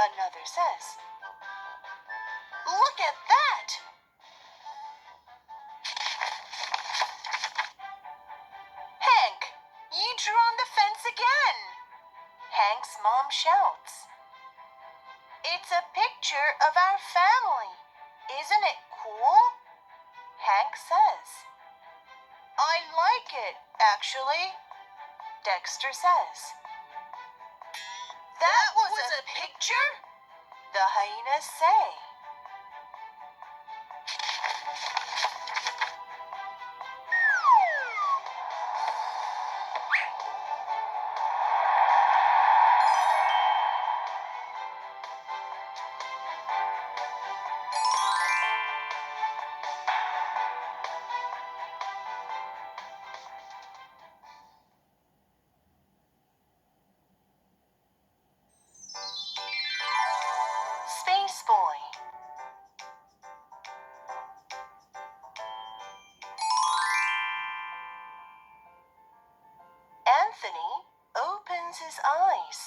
Another says, "Look at that!" "Hank, you drew on the fence again!" Hank's mom shouts. "It's a picture of our family. Isn't it cool?" Hank says. "I like it, actually," Dexter says. "That was a picture?" the hyenas say. Space Boy. Anthony opens his eyes.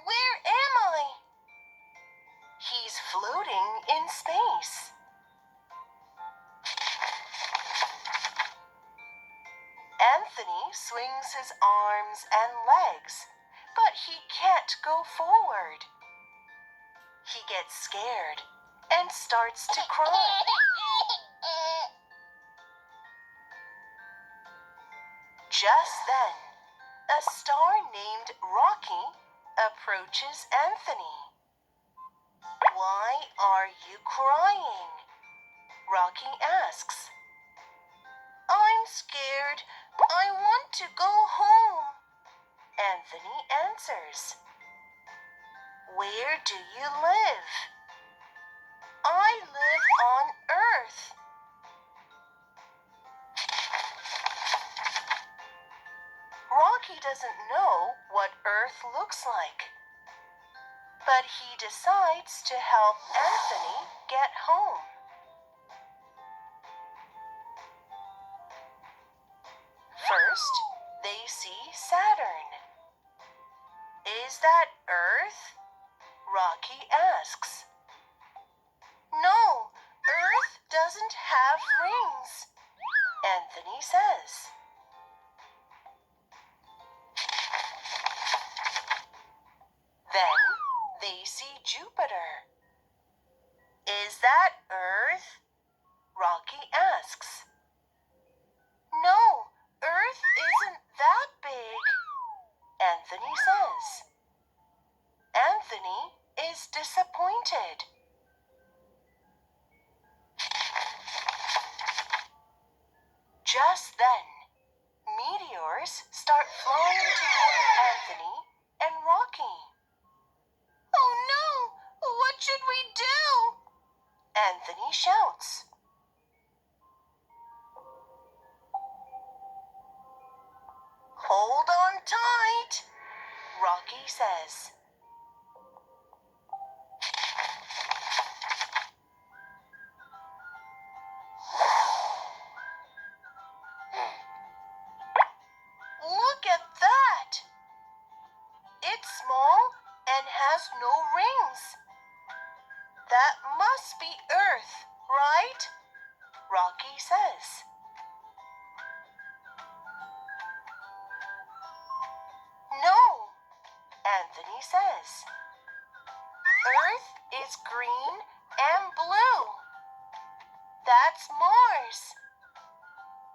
Where am I? He's floating in space. Anthony swings his arms and legs, but he can't go forward. He gets scared and starts to cry. Just then, a star named Rocky approaches Anthony. "Why are you crying?" Rocky asks. "I'm scared. I want to go home," Anthony answers. "Where do you live?" "I live on Earth." Rocky doesn't know what Earth looks like, but he decides to help Anthony get home. First, they see Saturn. "Is that Earth?" Rocky asks. "No, Earth doesn't have rings," Anthony says. Then they see Jupiter. "Is that Earth?" Rocky asks. "No, Earth isn't that big," Anthony says. Anthony is disappointed. Just then, meteors start flying toward Anthony and Rocky. "Oh no! What should we do?" Anthony shouts. "Hold on tight," Rocky says. "Look at that! It's small and has no rings. That must be Earth, right?" Rocky says. "No," Anthony says. "Earth is green and blue. That's Mars.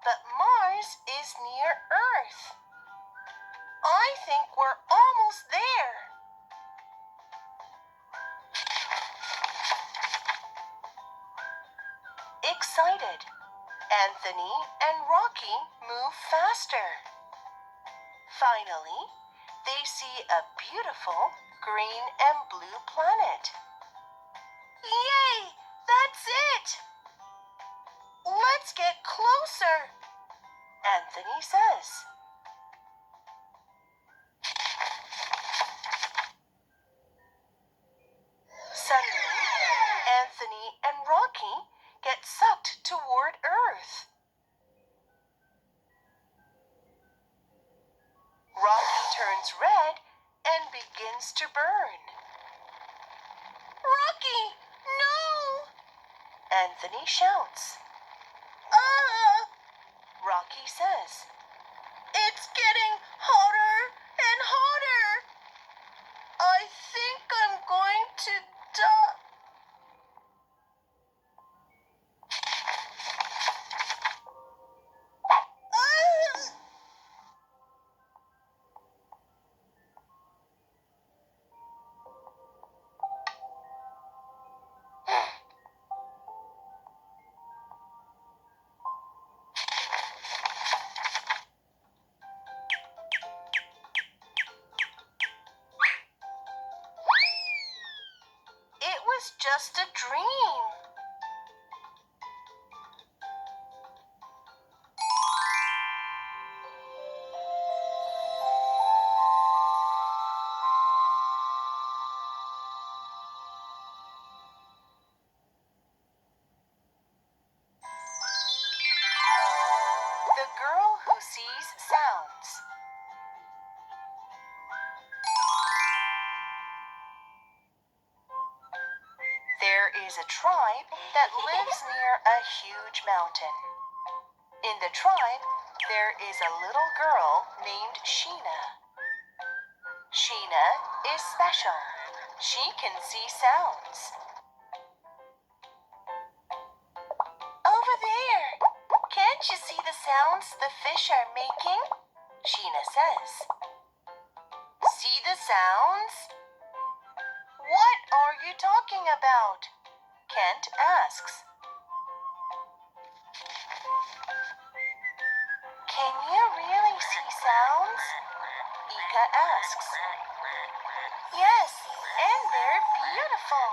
But Mars is near Earth. I think we're almost there." Excited, Anthony and Rocky move faster. Finally, they see a beautiful green and blue planet. "Yay! That's it! Let's get closer," Anthony says. Suddenly, Anthony and Rocky get sucked toward Earth. Rocky turns red and begins to burn. Rocky, no! Anthony shouts. Rocky says, it's getting hotter and hotter. I think I'm going to die. It was just a dream. The girl who sees sounds. There is a tribe that lives near a huge mountain. In the tribe, there is a little girl named Sheena. Sheena is special. She can see sounds. Over there. Can't you see the sounds the fish are making? Sheena says. See the sounds? What are you talking about? Kent asks. Can you really see sounds? Ika asks. Yes, and they're beautiful.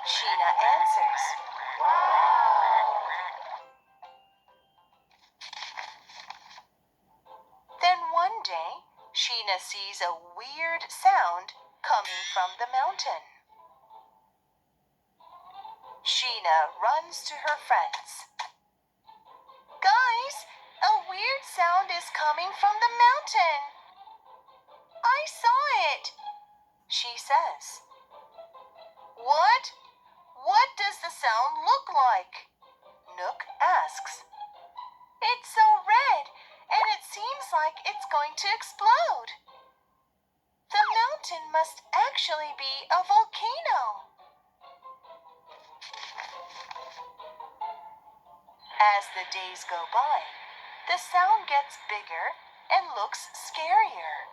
Sheena answers. Then one day, Sheena sees a weird sound coming from the mountain. Sheena runs to her friends. Guys, a weird sound is coming from the mountain. I saw it, she says. What? What does the sound look like? Nook asks. It's so red, and it seems like it's going to explode. The mountain must actually be a volcano. As the days go by, the sound gets bigger and looks scarier.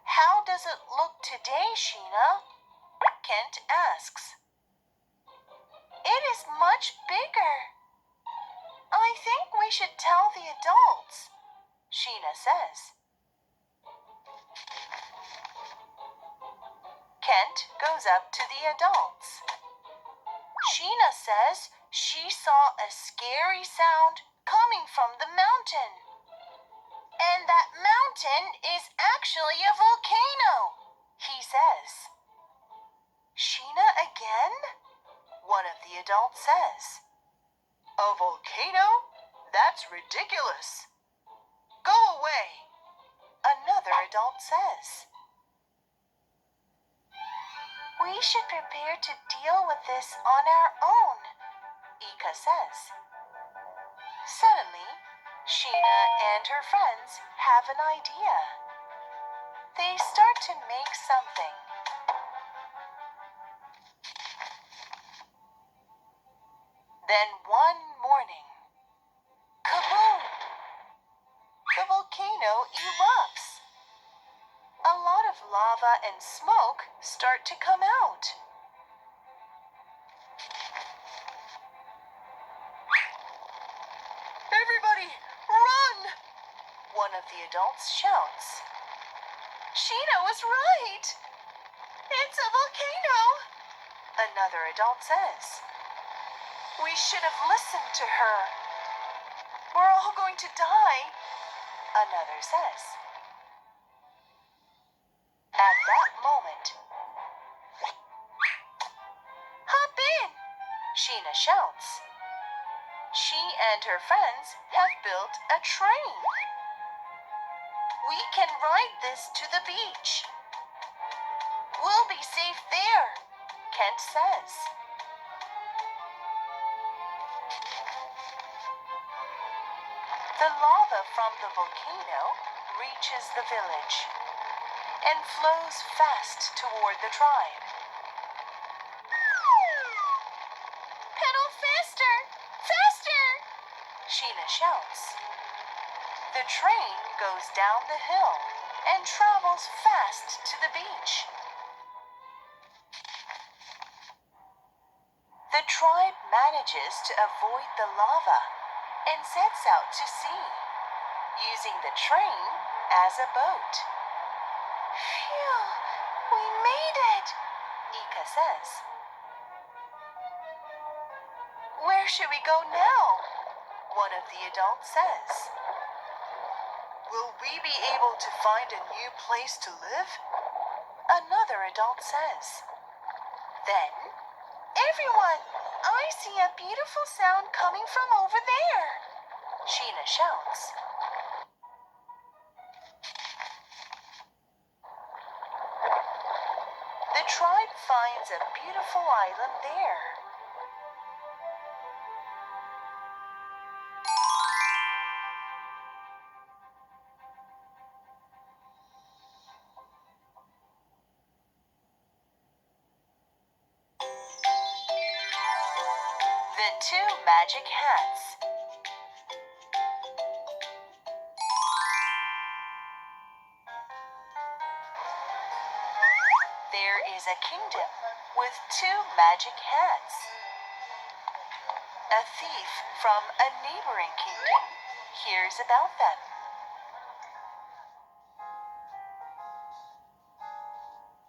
How does it look today, Sheena? Kent asks. It is much bigger. I think we should tell the adults, Sheena says. Kent goes up to the adults. Sheena says she saw a scary sound coming from the mountain. And that mountain is actually a volcano, he says. Sheena again? One of the adults says. A volcano? That's ridiculous. Go away, another adult says. We should prepare to deal with this on our own, Ika says. Suddenly, Sheena and her friends have an idea. They start to make something. Then one morning, kaboom! The volcano erupts. A lot of lava and smoke start to come out. Everybody, run! One of the adults shouts. Sheena was right. It's a volcano, another adult says. We should have listened to her. We're all going to die, another says. At that moment, hop in, Sheena shouts. She and her friends have built a train. We can ride this to the beach. We'll be safe there, Kent says. The lava from the volcano reaches the village and flows fast toward the tribe. Pedal faster! Faster! Sheena shouts. The train goes down the hill and travels fast to the beach. The tribe manages to avoid the lava and sets out to sea, using the train as a boat. Phew, we made it, Ika says. Where should we go now? One of the adults says. Will we be able to find a new place to live? Another adult says. Then, everyone, I see a beautiful sound coming from over there, Sheena shouts. The tribe finds a beautiful island there. The two magic hats. There is a kingdom with two magic hats. A thief from a neighboring kingdom hears about them.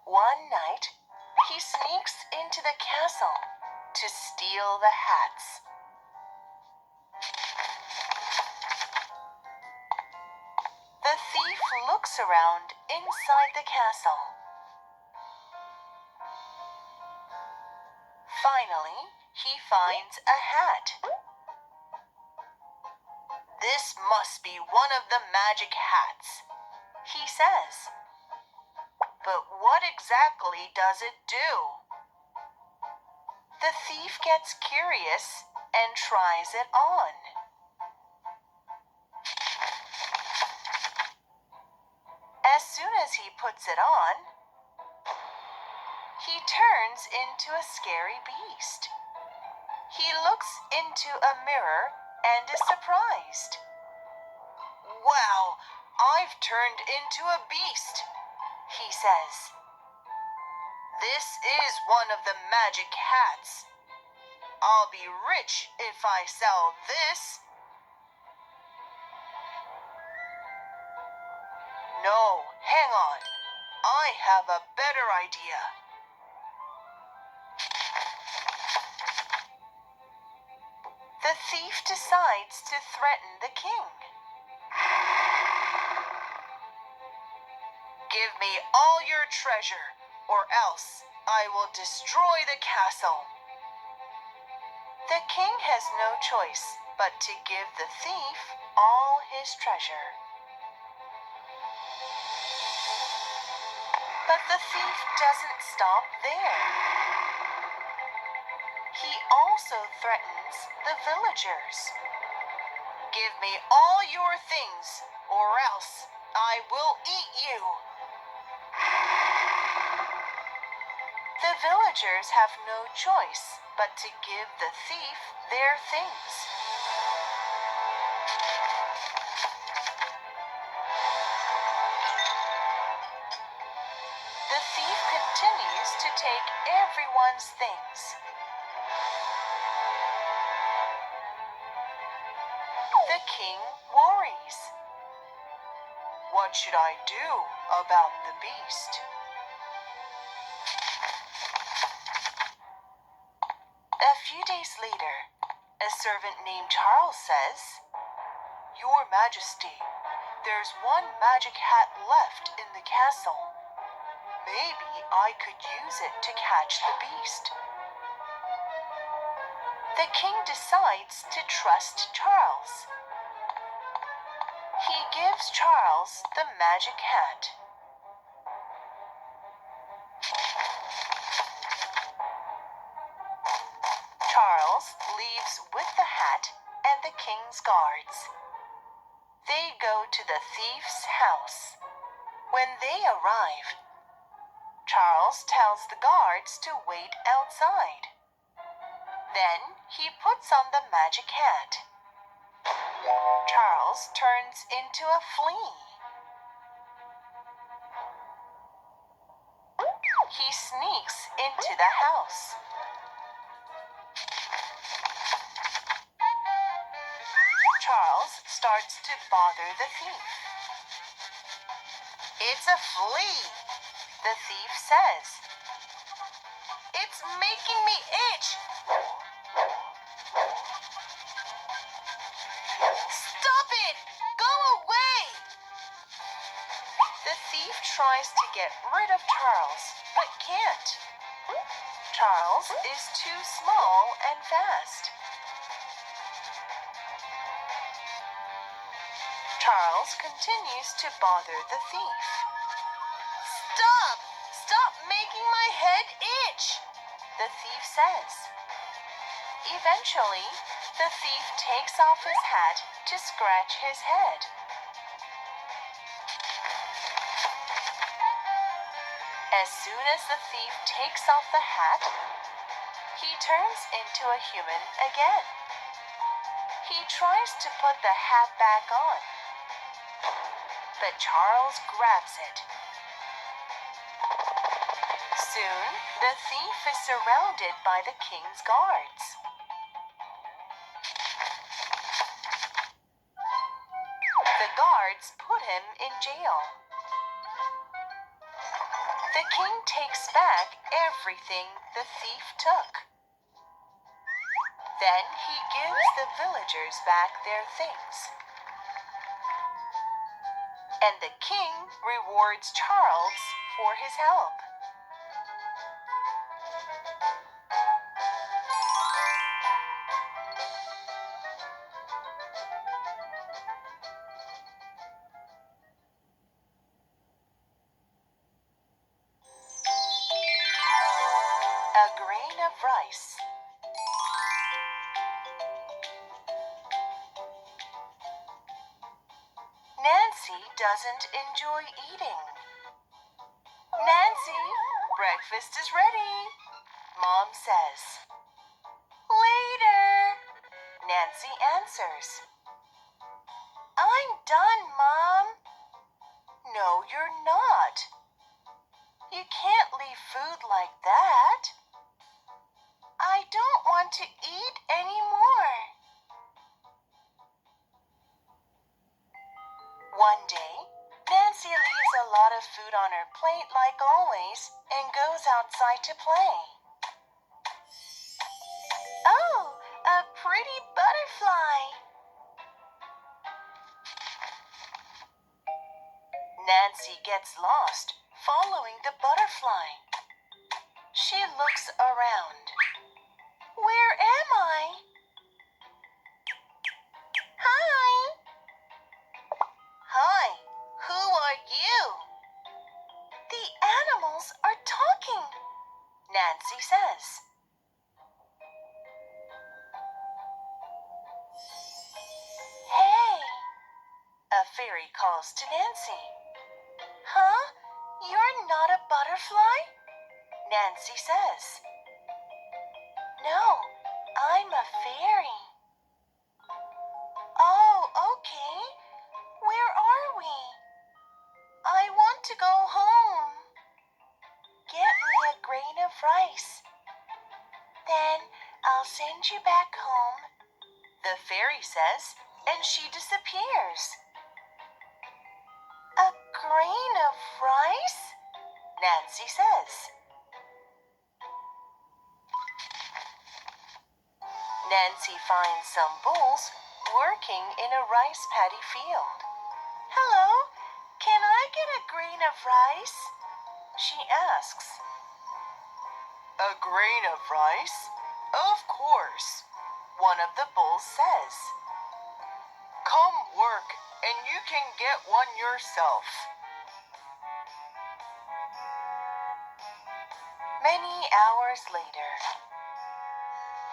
One night, he sneaks into the castle to steal the hats. The thief looks around inside the castle. Finally, he finds a hat. This must be one of the magic hats, he says. But what exactly does it do? The thief gets curious and tries it on. As soon as he puts it on, he turns into a scary beast. He looks into a mirror and is surprised. Wow, I've turned into a beast, he says. This is one of the magic hats. I'll be rich if I sell this. No, hang on. I have a better idea. The thief decides to threaten the king. Give me all your treasure, or else I will destroy the castle. The king has no choice but to give the thief all his treasure. But the thief doesn't stop there. He also threatens the villagers. Give me all your things, or else I will eat you. The villagers have no choice but to give the thief their things. The thief continues to take everyone's things. The king worries. What should I do about the beast? A few days later, a servant named Charles says, Your Majesty, there's one magic hat left in the castle. Maybe I could use it to catch the beast. The king decides to trust Charles. He gives Charles the magic hat. Charles leaves with the hat and the king's guards. They go to the thief's house. When they arrive, Charles tells the guards to wait outside. Then he puts on the magic hat. Charles turns into a flea. He sneaks into the house. Charles starts to bother the thief. "It's a flea," the thief says. "It's making me itch." "Stop it! Go away!" The thief tries to get rid of Charles, but can't. Charles is too small and fast. Charles continues to bother the thief. "Stop! Stop making my head itch!" the thief says. Eventually, the thief takes off his hat to scratch his head. As soon as the thief takes off the hat, he turns into a human again. He tries to put the hat back on, but Charles grabs it. Soon, the thief is surrounded by the king's guards. The guards put him in jail. The king takes back everything the thief took. Then he gives the villagers back their things. And the king rewards Charles for his help. A grain of rice. Nancy doesn't enjoy eating. "Nancy, breakfast is ready," Mom says. "Later," Nancy answers. "I'm done, Mom." "No, you're not. You can't leave food like that." "I don't want to eat anymore." One day, Nancy leaves a lot of food on her plate like always and goes outside to play. "Oh, a pretty butterfly." Nancy gets lost, following the butterfly. She looks around. "Where am I?" "Hi." "Hi, who are you?" "The animals are talking," Nancy says. "Hey," a fairy calls to Nancy. "Huh? You're not a butterfly?" Nancy says. "No, I'm a fairy." "Oh, okay. Where are we?" "I want to go home." "Get me a grain of rice. Then I'll send you back home," the fairy says, and she disappears. "A grain of rice?" Nancy says. Nancy finds some bulls working in a rice paddy field. "Hello, can I get a grain of rice?" she asks. "A grain of rice? Of course," one of the bulls says. "Come work and you can get one yourself. Many hours later.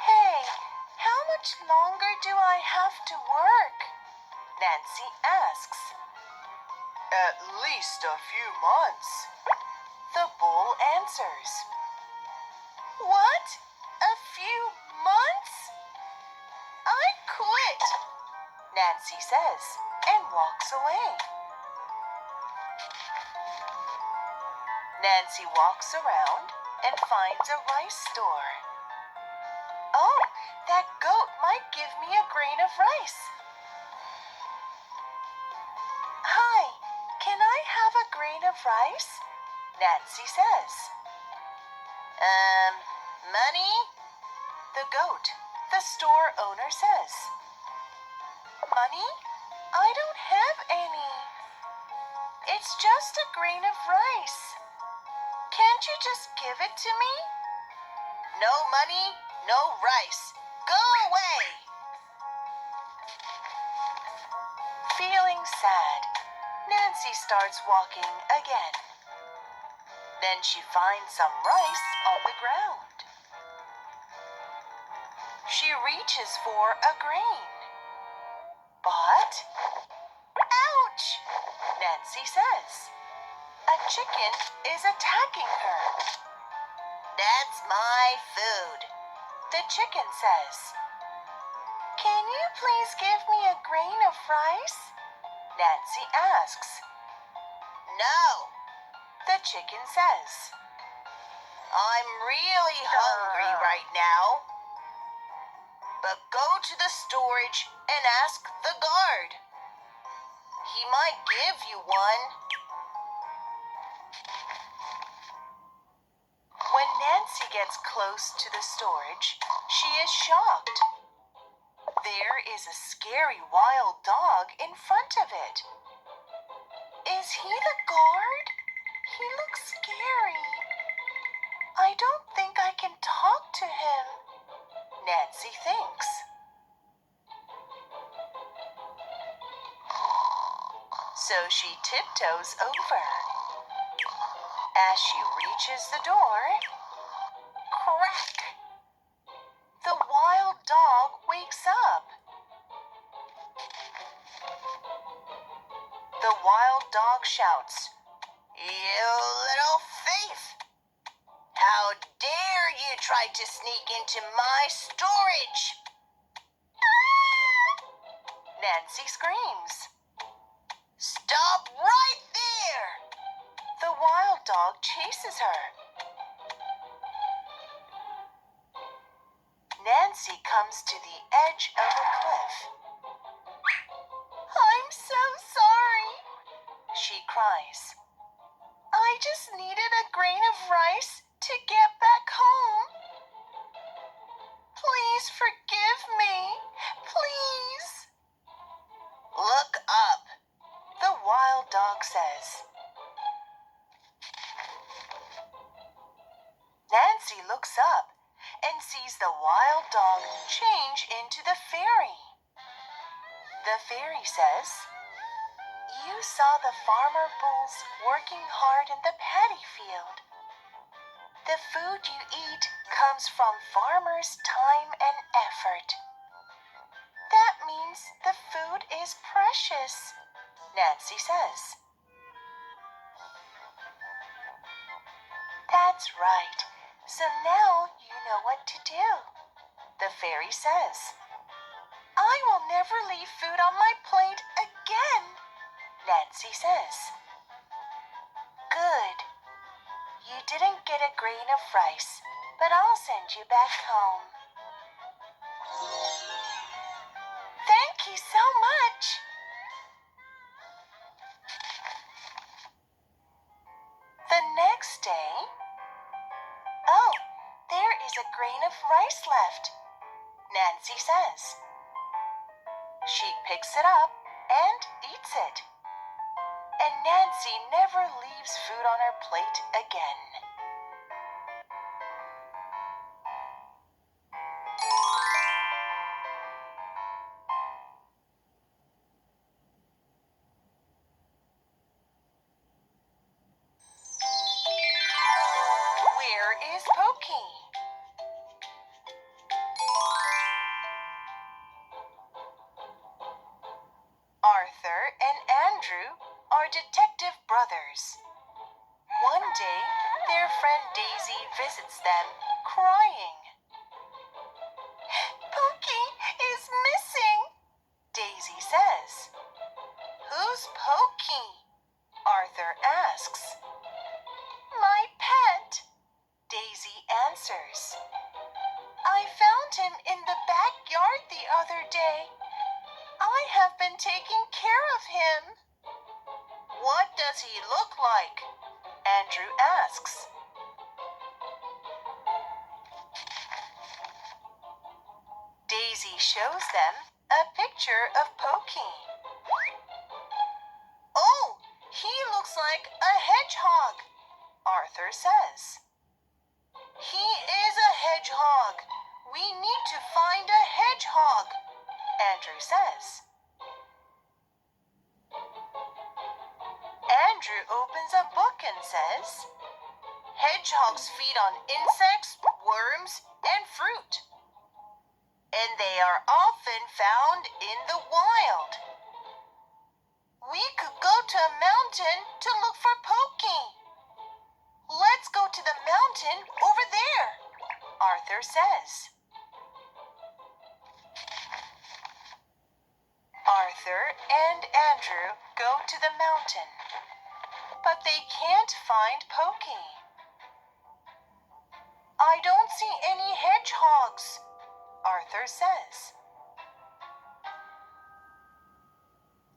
Hey, how much longer do I have to work? Nancy asks. At least a few months, the bull answers. What? A few months? I quit, Nancy says, and walks away. Nancy walks around and finds a rice store. Oh, that goat might give me a grain of rice. Hi, can I have a grain of rice? Nancy says. Money? The goat, the store owner says. Money? I don't have any. It's just a grain of rice. Can't you just give it to me? No money, no rice. Go away! Feeling sad, Nancy starts walking again. Then she finds some rice on the ground. She reaches for a grain. But, ouch! Nancy says. A chicken is attacking her. That's my food, the chicken says. Can you please give me a grain of rice? Nancy asks. No, the chicken says. I'm really hungry right now. But go to the storage and ask the guard. He might give you one. When Nancy gets close to the storage, she is shocked. There is a scary wild dog in front of it. Is he the guard? He looks scary. I don't think I can talk to him, Nancy thinks. So she tiptoes over. As she reaches the door, crack! The wild dog wakes up. The wild dog shouts, "You little thief! How dare you try to sneak into my storage?" Nancy screams. Stop right there! The wild dog chases her. Nancy comes to the edge of a cliff. I'm so sorry, she cries. I just needed a grain of rice to get back home. Please forgive me, please. Look up, the wild dog says. Nancy looks up and sees the wild dog change into the fairy. The fairy says, You saw the farmer bulls working hard in the paddy field. The food you eat comes from farmers' time and effort. That means the food is precious, Nancy says. That's right. So now you know what to do, the fairy says. I will never leave food on my plate again, Nancy says. Good. You didn't get a grain of rice, but I'll send you back home. Thank you so much. The next day, oh, there is a grain of rice left, Nancy says. She picks it up and eats it. And Nancy never leaves food on her plate again. are detective brothers. One day, their friend Daisy visits them, crying. Pokey is missing, Daisy says. Who's Pokey? Arthur asks. My pet, Daisy answers. I found him in the backyard the other day. I have been taking care of him. What does he look like? Andrew asks. Daisy shows them a picture of Pokey. Oh, he looks like a hedgehog, Arthur says. He is a hedgehog. We need to find a hedgehog, Andrew says. Andrew opens a book and says, hedgehogs feed on insects, worms, and fruit. And they are often found in the wild. We could go to a mountain to look for Pokey. Let's go to the mountain over there, Arthur says. Arthur and Andrew go to the mountain, but they can't find Pokey. I don't see any hedgehogs, Arthur says.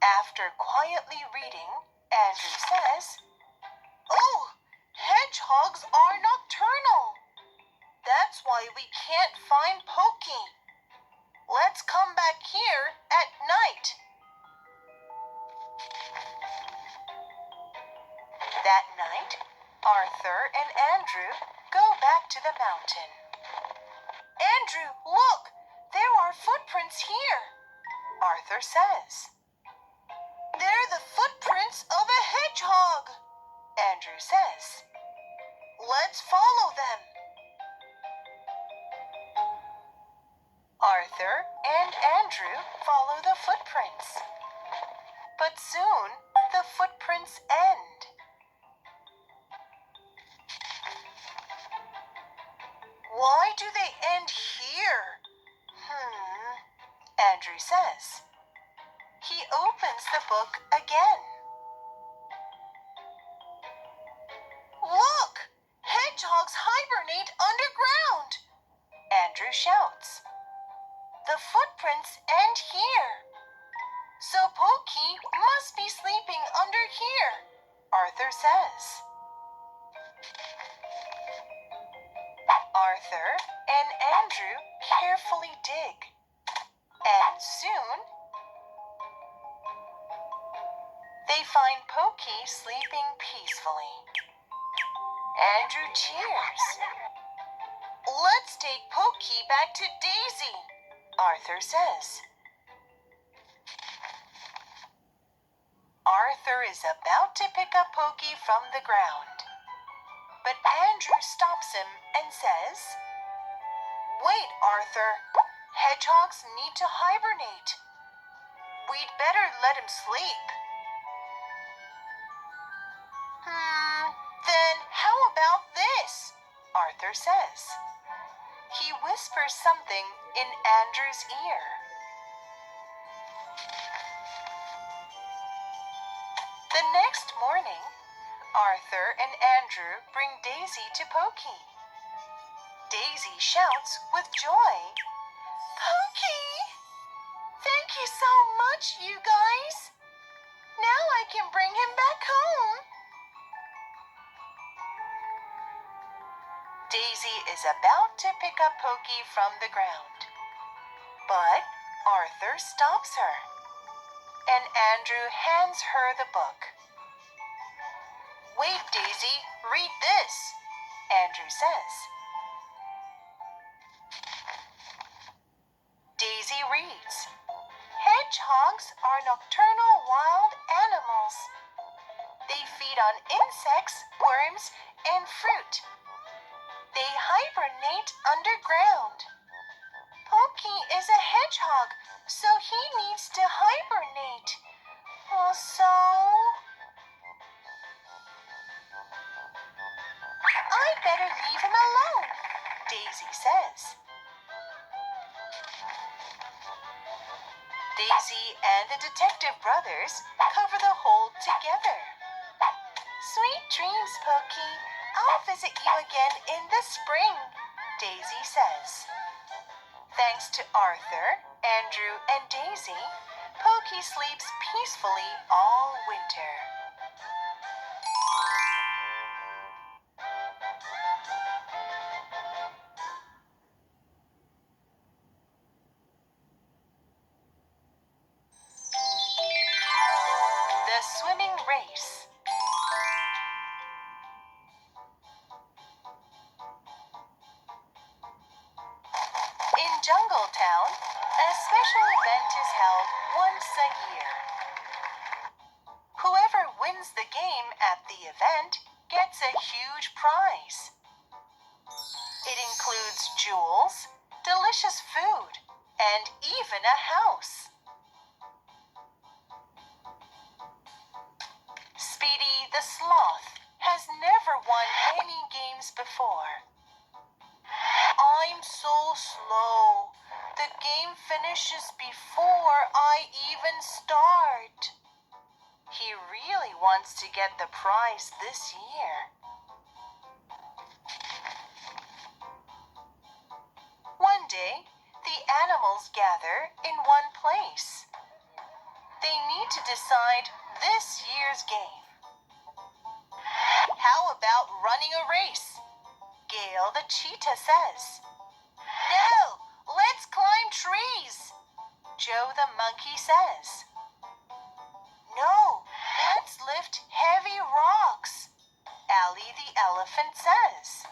After quietly reading, Andrew says, oh, hedgehogs are nocturnal. That's why we can't find Pokey. Let's come back here at night. That night, Arthur and Andrew go back to the mountain. Andrew, look! There are footprints here, Arthur says. They're the footprints of a hedgehog, Andrew says. Let's follow them. Arthur and Andrew follow the footprints. But soon, the footprints end. Why do they end here? Andrew says. He opens the book again. Look! Hedgehogs hibernate underground! Andrew shouts. The footprints end here. So Pokey must be sleeping under here, Arthur says. Arthur and Andrew carefully dig. And soon, they find Pokey sleeping peacefully. Andrew cheers. Let's take Pokey back to Daisy, Arthur says. Arthur is about to pick up Pokey from the ground. But Andrew stops him and says, Wait, Arthur. Hedgehogs need to hibernate. We'd better let him sleep. Then how about this? Arthur says. He whispers something in Andrew's ear. The next morning, Arthur and Andrew bring Daisy to Pokey. Daisy shouts with joy, Pokey! Thank you so much, you guys! Now I can bring him back home! Daisy is about to pick up Pokey from the ground. But Arthur stops her, and Andrew hands her the book. Wait, Daisy, read this, Andrew says. Daisy reads, Hedgehogs are nocturnal wild animals. They feed on insects, worms, and fruit. They hibernate underground. Pokey is a hedgehog, so he needs to hibernate. So... better leave him alone, Daisy says. Daisy and the detective brothers cover the hole together. Sweet dreams, Pokey. I'll visit you again in the spring, Daisy says. Thanks to Arthur, Andrew, and Daisy, Pokey sleeps peacefully all winter. The swimming race. In Jungle Town, a special event is held once a year. Whoever wins the game at the event gets a huge prize. It includes jewels, delicious food, and even a house. Speedy the Sloth has never won any games before. I'm so slow. The game finishes before I even start. He really wants to get the prize this year. One day, the animals gather in one place. They need to decide this year's game. How about running a race? Gail the cheetah says. No, let's climb trees, Joe the monkey says. No, let's lift heavy rocks, Allie the elephant says.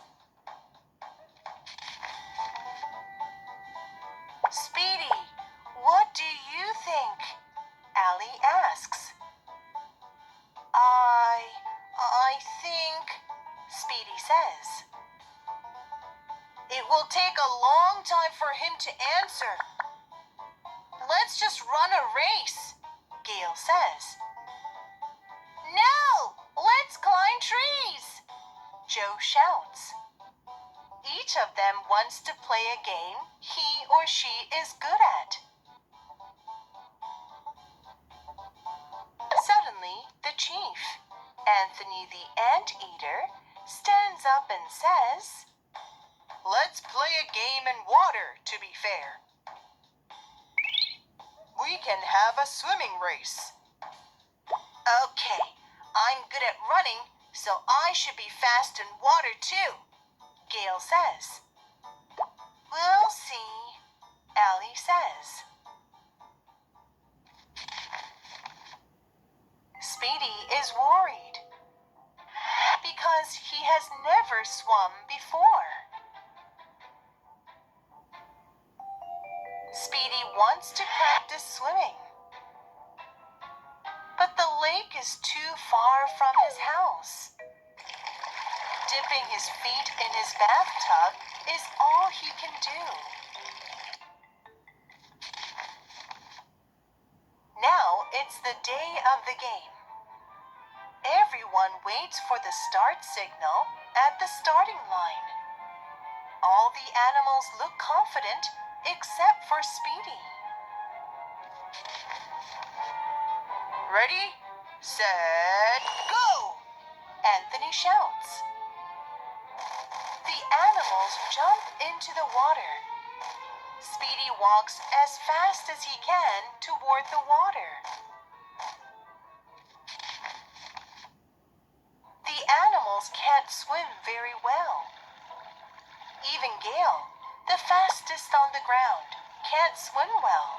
Speedy, what do you think? Allie asks. I think, Speedy says. It will take a long time for him to answer. Let's just run a race, Gail says. No, let's climb trees, Joe shouts. Each of them wants to play a game he or she is good at. Suddenly, the chief, Anthony the Anteater, stands up and says, Let's play a game in water, to be fair. We can have a swimming race. Okay, I'm good at running, so I should be fast in water too, Gail says. We'll see, Allie says. Speedy is worried because he has never swum before. Speedy wants to practice swimming, but the lake is too far from his house. Dipping his feet in his bathtub is all he can do. Now it's the day of the game. Everyone waits for the start signal at the starting line. All the animals look confident except for Speedy. Ready, set, go! Anthony shouts. The animals jump into the water. Speedy walks as fast as he can toward the water. The animals can't swim very well. Even Gail, the fastest on the ground, can't swim well.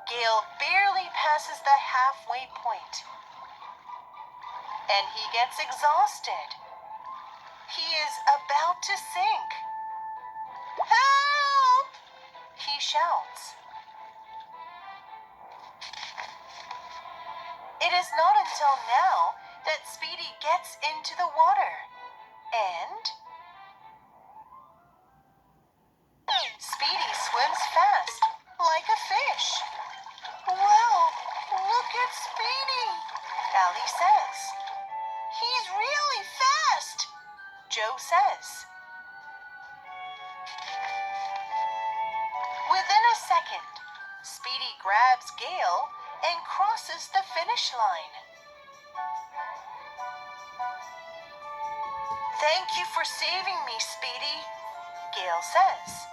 Gail barely passes the halfway point, and he gets exhausted. He is about to sink. Help! He shouts. It is not until now that Speedy gets into the water, and Speedy swims fast, like a fish. Wow, look at Speedy, Allie says. He's really fast, Joe says. Within a second, Speedy grabs Gail and crosses the finish line. "Thank you for saving me, Speedy," Gail says.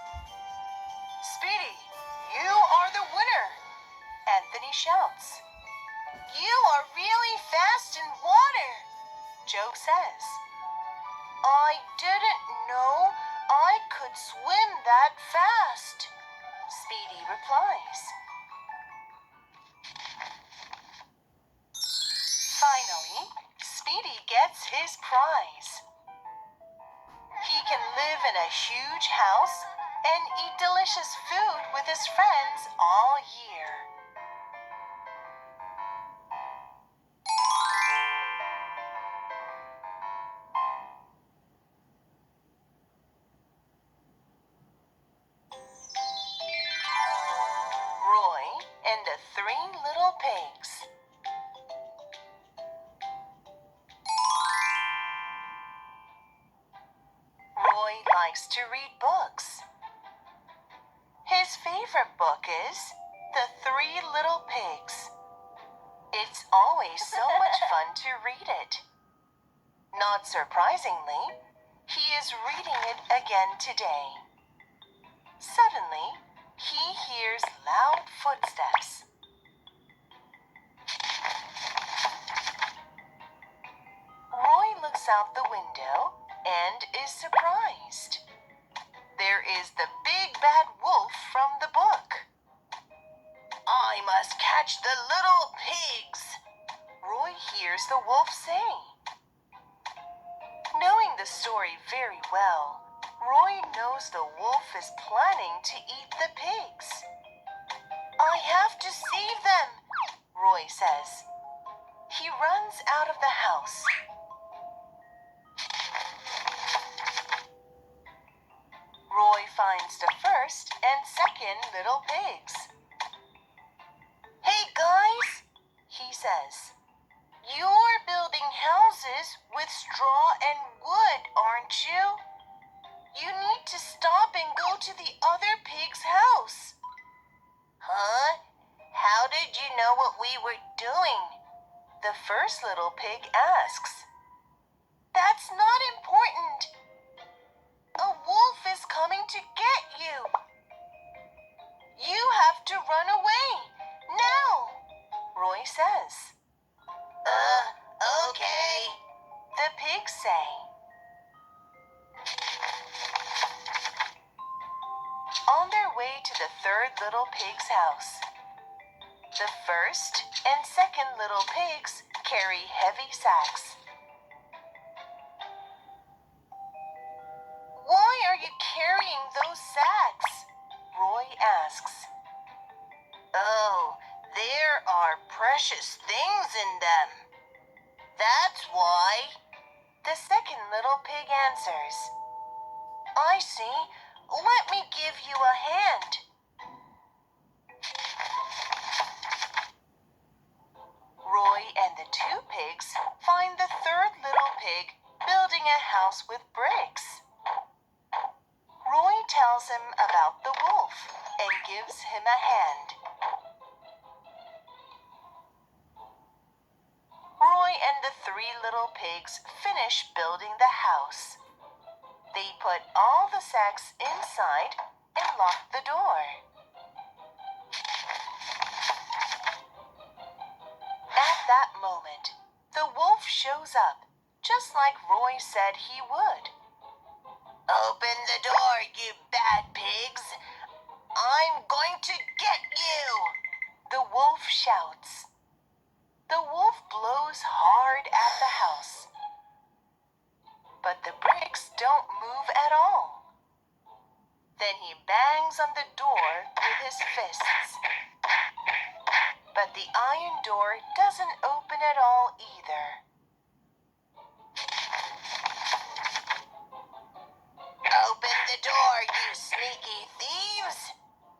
"Speedy, you are the winner," Anthony shouts. "You are really fast in water," Joe says. "I didn't know I could swim that fast," Speedy replies. Finally, Speedy gets his prize. He can live in a huge house and eat delicious food with his friends all year. Roy and the Three Little Pigs. Roy likes to read books. His favorite book is The Three Little Pigs. It's always so much fun to read it. Not surprisingly, he is reading it again today. Suddenly, he hears loud footsteps. Roy looks out the window and is surprised. There is the big bad wolf from the book. "I must catch the little pigs," Roy hears the wolf say. Knowing the story very well, Roy knows the wolf is planning to eat the pigs. "I have to save them," Roy says. He runs out of the house. Roy finds the first and second little pigs. "Hey guys," he says. "You're building houses with straw and wood, aren't you? You need to stop and go to the other pig's house." "Huh? How did you know what we were doing?" the first little pig asks. "That's not important. A wolf is coming to get you. You have to run away, now," Roy says. Okay," the pigs say. On their way to the third little pig's house, the first and second little pigs carry heavy sacks. "Why are you carrying those sacks?" Roy asks. "Oh, there are precious things in them. That's why," the second little pig answers. "I see. Let me give you a hand." Roy and the two pigs find the third little pig building a house with bricks. Roy tells him about the wolf and gives him a hand. Roy and the three little pigs finish building the house. They put all the sacks inside and lock the door. At that moment, the wolf shows up, just like Roy said he would. "Open the door, you bad pigs! I'm going to get you!" the wolf shouts. The wolf blows hard at the house, but the bricks don't move at all. Then he bangs on the door with his fists. But the iron door doesn't open at all either. "Open the door, you sneaky thieves!"